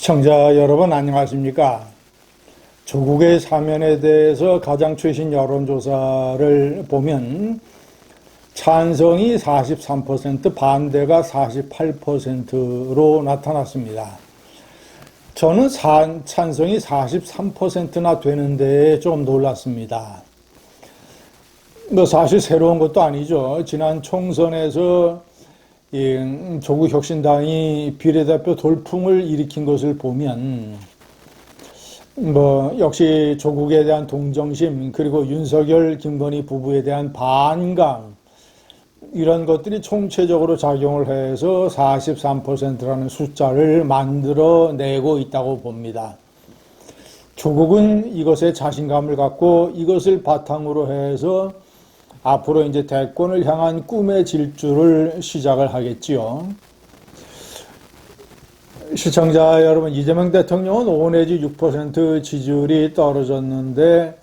시청자 여러분 안녕하십니까? 조국의 사면에 대해서 가장 최신 여론조사를 보면 찬성이 43%, 반대가 48%로 나타났습니다. 저는 찬성이 43%나 되는데 좀 놀랐습니다. 사실 새로운 것도 아니죠. 지난 총선에서 조국혁신당이 비례대표 돌풍을 일으킨 것을 보면 역시 조국에 대한 동정심, 그리고 윤석열, 김건희 부부에 대한 반감, 이런 것들이 총체적으로 작용을 해서 43%라는 숫자를 만들어내고 있다고 봅니다. 조국은 이것에 자신감을 갖고 이것을 바탕으로 해서 앞으로 이제 대권을 향한 꿈의 질주를 시작을 하겠지요. 시청자 여러분, 이재명 대통령은 5 내지 6% 지지율이 떨어졌는데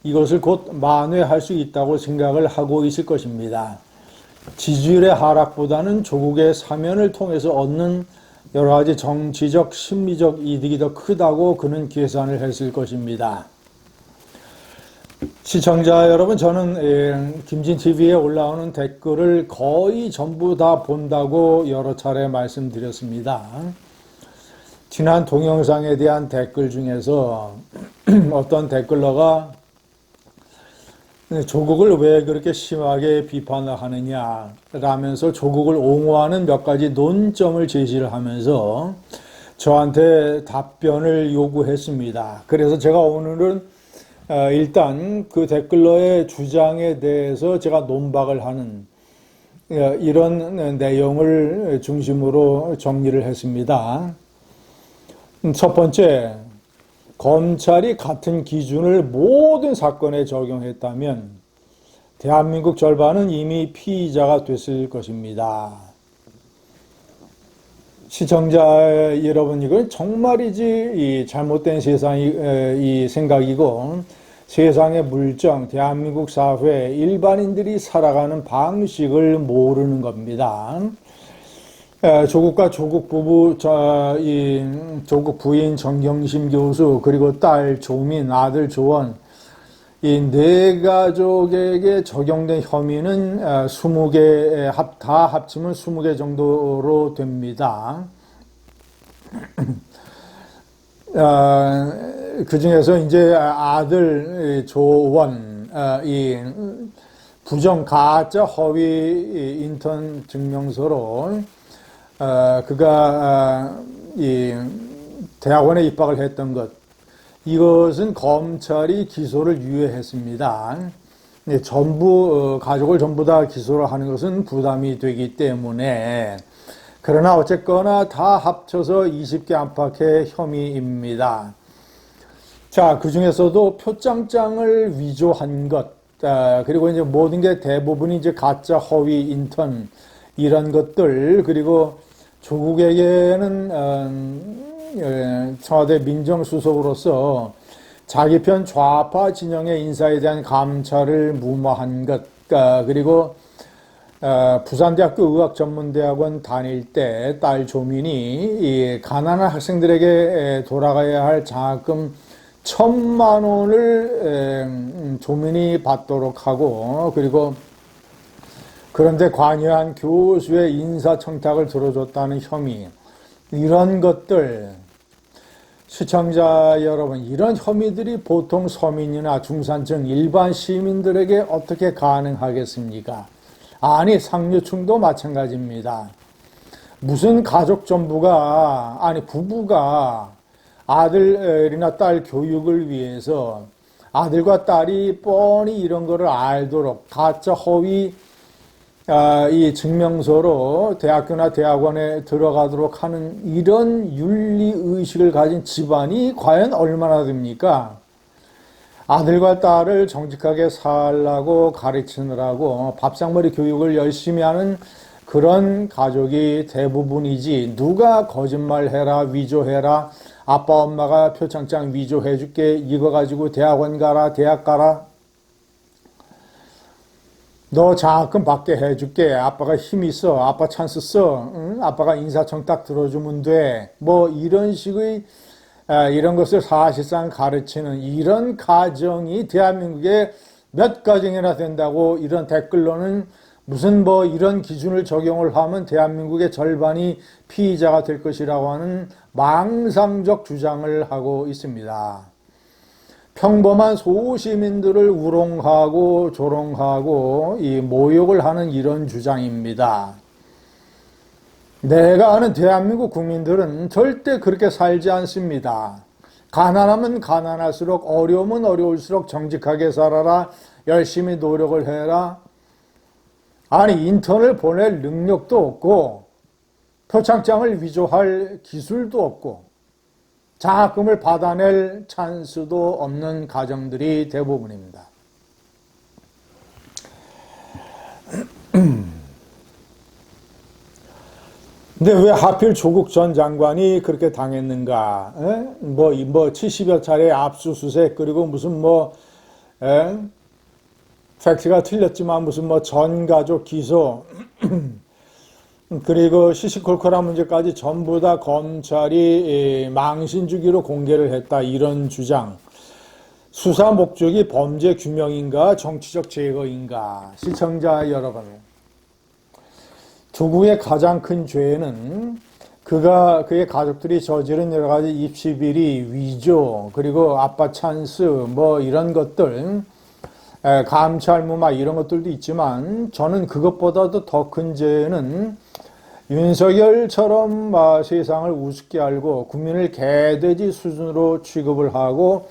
이것을 곧 만회할 수 있다고 생각을 하고 있을 것입니다. 지지율의 하락보다는 조국의 사면을 통해서 얻는 여러 가지 정치적, 심리적 이득이 더 크다고 그는 계산을 했을 것입니다. 시청자 여러분, 저는 김진TV에 올라오는 댓글을 거의 전부 다 본다고 여러 차례 말씀드렸습니다. 지난 동영상에 대한 댓글 중에서 어떤 댓글러가 조국을 왜 그렇게 심하게 비판을 하느냐 라면서 조국을 옹호하는 몇 가지 논점을 제시를 하면서 저한테 답변을 요구했습니다. 그래서 제가 오늘은 일단 그 댓글러의 주장에 대해서 제가 논박을 하는 이런 내용을 중심으로 정리를 했습니다. 첫 번째, 검찰이 같은 기준을 모든 사건에 적용했다면 대한민국 절반은 이미 피의자가 됐을 것입니다. 시청자 여러분, 이건 정말이지 이 잘못된 이 생각이고, 세상의 물정, 대한민국 사회, 일반인들이 살아가는 방식을 모르는 겁니다. 조국과 조국 부부, 조국 부인 정경심 교수, 그리고 딸 조민, 아들 조원, 이 네 가족에게 적용된 혐의는 20개, 다 합치면 20개 정도로 됩니다. 그 중에서 이제 아들 조원, 이 부정 가짜 허위 인턴 증명서로 그가 이 대학원에 입학을 했던 것, 이것은 검찰이 기소를 유예했습니다. 전부 가족을 전부 다 기소를 하는 것은 부담이 되기 때문에, 그러나 어쨌거나 다 합쳐서 20개 안팎의 혐의입니다. 자, 그 중에서도 표창장을 위조한 것, 그리고 이제 모든 게 대부분이 이제 가짜 허위 인턴, 이런 것들, 그리고 조국에게는 청와대 민정수석으로서 자기 편 좌파 진영의 인사에 대한 감찰을 무마한 것, 그리고 부산대학교 의학전문대학원 다닐 때 딸 조민이 가난한 학생들에게 돌아가야 할 장학금 1,000만 원을 조민이 받도록 하고, 그리고 그런데 관여한 교수의 인사청탁을 들어줬다는 혐의, 이런 것들, 시청자 여러분, 이런 혐의들이 보통 서민이나 중산층 일반 시민들에게 어떻게 가능하겠습니까? 아니, 상류층도 마찬가지입니다. 무슨 가족 전부가, 아니 부부가 아들이나 딸 교육을 위해서 아들과 딸이 뻔히 이런 거를 알도록 가짜 허위 이 증명서로 대학교나 대학원에 들어가도록 하는 이런 윤리의식을 가진 집안이 과연 얼마나 됩니까? 아들과 딸을 정직하게 살라고 가르치느라고 밥상머리 교육을 열심히 하는 그런 가족이 대부분이지, 누가 거짓말해라, 위조해라, 아빠 엄마가 표창장 위조해줄게, 이거 가지고 대학원 가라, 대학 가라, 너 장학금 받게 해줄게. 아빠가 힘 있어. 아빠 찬스 써. 응? 아빠가 인사청 딱 들어주면 돼. 뭐 이런 식의 이런 것을 사실상 가르치는 이런 가정이 대한민국에 몇 가정이나 된다고 이런 댓글로는 무슨 뭐 이런 기준을 적용을 하면 대한민국의 절반이 피의자가 될 것이라고 하는 망상적 주장을 하고 있습니다. 평범한 소시민들을 우롱하고 조롱하고 이 모욕을 하는 이런 주장입니다. 내가 아는 대한민국 국민들은 절대 그렇게 살지 않습니다. 가난하면 가난할수록, 어려우면 어려울수록 정직하게 살아라, 열심히 노력을 해라. 아니, 인턴을 보낼 능력도 없고 표창장을 위조할 기술도 없고 장학금을 받아낼 찬스도 없는 가정들이 대부분입니다. 근데 왜 하필 조국 전 장관이 그렇게 당했는가? 뭐 70여 차례 압수수색, 그리고 무슨 팩트가 틀렸지만 무슨 전 가족 기소, 그리고 시시콜콜한 문제까지 전부 다 검찰이 망신 주기로 공개를 했다, 이런 주장. 수사 목적이 범죄 규명인가 정치적 제거인가? 시청자 여러분, 조국의 가장 큰 죄는 그의 가족들이 저지른 여러 가지 입시비리, 위조, 그리고 아빠 찬스 뭐 이런 것들, 감찰무마 이런 것들도 있지만, 저는 그것보다도 더 큰 죄는 윤석열처럼 세상을 우습게 알고 국민을 개돼지 수준으로 취급을 하고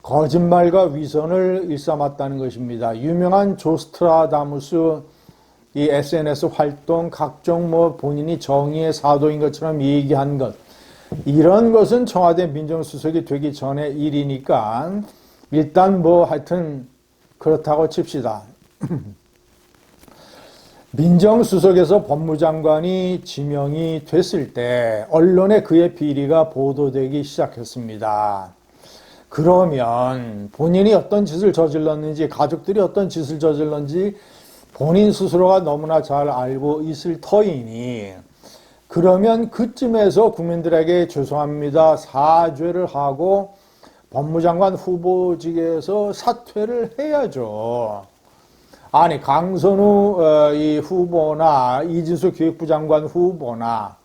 거짓말과 위선을 일삼았다는 것입니다. 유명한 조스트라다무스 이 SNS 활동, 각종 본인이 정의의 사도인 것처럼 얘기한 것, 이런 것은 청와대 민정수석이 되기 전의 일이니까 일단 하여튼 그렇다고 칩시다. 민정수석에서 법무장관이 지명이 됐을 때 언론에 그의 비리가 보도되기 시작했습니다. 그러면 본인이 어떤 짓을 저질렀는지, 가족들이 어떤 짓을 저질렀는지 본인 스스로가 너무나 잘 알고 있을 터이니, 그러면 그쯤에서 국민들에게 죄송합니다, 사죄를 하고 법무장관 후보직에서 사퇴를 해야죠. 아니, 강선우 이 후보나 이진수 교육부 장관 후보나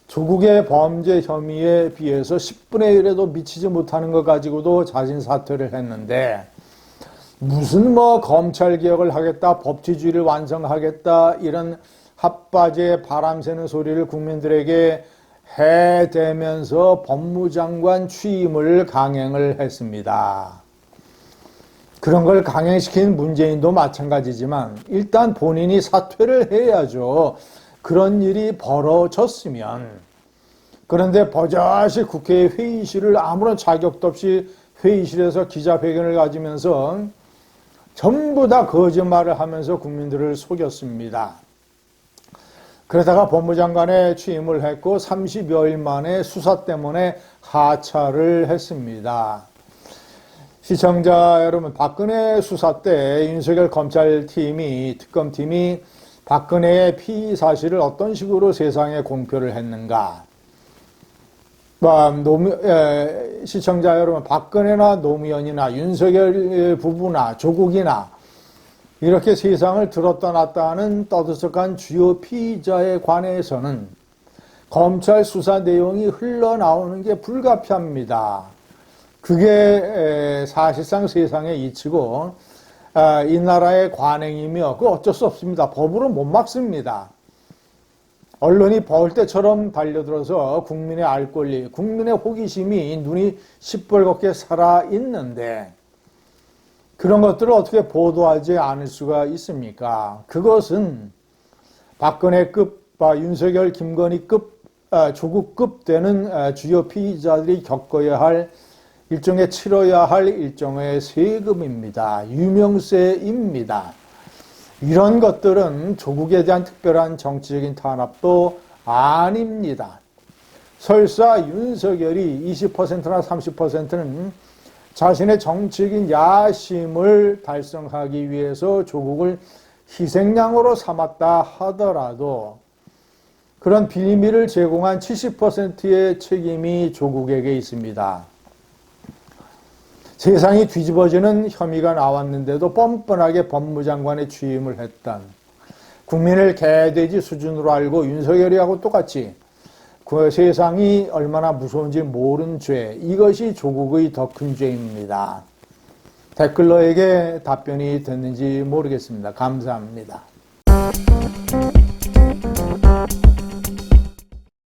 조국의 범죄 혐의에 비해서 10분의 1에도 미치지 못하는 것 가지고도 자진 사퇴를 했는데, 무슨 검찰개혁을 하겠다, 법치주의를 완성하겠다, 이런 핫바지에 바람 새는 소리를 국민들에게 해대면서 법무장관 취임을 강행을 했습니다. 그런 걸 강행시킨 문재인도 마찬가지지만 일단 본인이 사퇴를 해야죠. 그런 일이 벌어졌으면. 그런데 버젓이 국회 회의실을 아무런 자격도 없이 회의실에서 기자회견을 가지면서 전부 다 거짓말을 하면서 국민들을 속였습니다. 그러다가 법무장관에 취임을 했고 30여일 만에 수사 때문에 하차를 했습니다. 시청자 여러분, 박근혜 수사 때 윤석열 검찰팀이, 특검팀이 박근혜의 피의 사실을 어떤 식으로 세상에 공표를 했는가? 시청자 여러분, 박근혜나 노무현이나 윤석열 부부나 조국이나 이렇게 세상을 들었다 놨다 하는 떠들썩한 주요 피의자에 관해서는 검찰 수사 내용이 흘러나오는 게 불가피합니다. 그게 사실상 세상의 이치고 이 나라의 관행이며 그 어쩔 수 없습니다. 법으로 못 막습니다. 언론이 벌떼처럼 달려들어서 국민의 알 권리, 국민의 호기심이 눈이 시뻘겋게 살아있는데 그런 것들을 어떻게 보도하지 않을 수가 있습니까? 그것은 박근혜급, 윤석열, 김건희급, 조국급 되는 주요 피의자들이 겪어야 할 일종의 치러야 할 일종의 세금입니다. 유명세입니다. 이런 것들은 조국에 대한 특별한 정치적인 탄압도 아닙니다. 설사 윤석열이 20%나 30%는 자신의 정치적인 야심을 달성하기 위해서 조국을 희생양으로 삼았다 하더라도 그런 비밀을 제공한 70%의 책임이 조국에게 있습니다. 세상이 뒤집어지는 혐의가 나왔는데도 뻔뻔하게 법무장관에 취임을 했던, 국민을 개돼지 수준으로 알고 윤석열이하고 똑같이 그 세상이 얼마나 무서운지 모른 죄, 이것이 조국의 더 큰 죄입니다. 댓글러에게 답변이 됐는지 모르겠습니다. 감사합니다.